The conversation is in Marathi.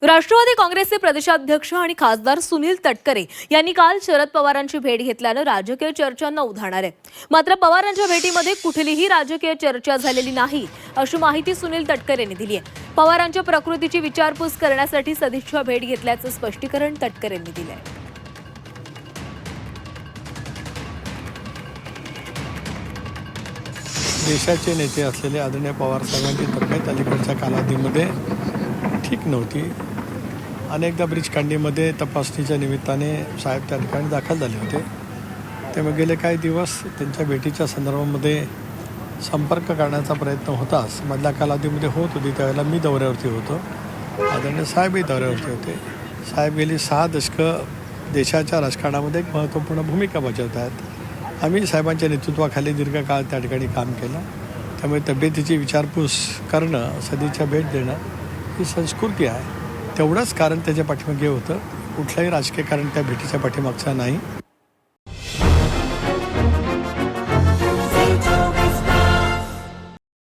राष्ट्रवादी काँग्रेसचे प्रदेशाध्यक्ष आणि खासदार सुनील तटकरे यांनी काल शरद पवारांची भेट घेतल्यानं राजकीय चर्चांना उधाण आले। मात्र पवारांच्या भेटीमध्ये कुठलीही राजकीय चर्चा झालेली नाही अशी माहिती सुनील तटकरे यांनी दिली आहे। पवारांच्या प्रकृतीची विचारपूस करण्यासाठी सदिच्छा भेट घेतल्याचं स्पष्टीकरण तटकरे यांनी दिले आहे। देशाचे नेते असलेले आदरणीय पवार साहेबांची तब्येत अलीकडच्या कालावधीमध्ये ठीक नव्हती। अनेकदा ब्रिजकांडीमध्ये तपासणीच्या निमित्ताने साहेब त्या ठिकाणी दाखल झाले होते। त्यामुळे गेले काही दिवस त्यांच्या भेटीच्या संदर्भामध्ये संपर्क करण्याचा प्रयत्न होताच मधल्या कालावधीमध्ये होत होती। त्यावेळेला मी दौऱ्यावरती होतो, आदरणीय साहेबही दौऱ्यावरती होते। साहेब गेली 6 दशकं देशाच्या राजकारणामध्ये एक महत्त्वपूर्ण भूमिका बजावत आहेत। आम्ही साहेबांच्या नेतृत्वाखाली दीर्घकाळ त्या ठिकाणी काम केलं। त्यामुळे तब्येतीची विचारपूस करणं, सदिच्छा भेट देणं ही संस्कृती आहे। तेवढंच कारण त्याच्या पाठीमागे होतं, कुठलंही राजकीय कारण त्या भेटीच्या पाठीमागचं नाही।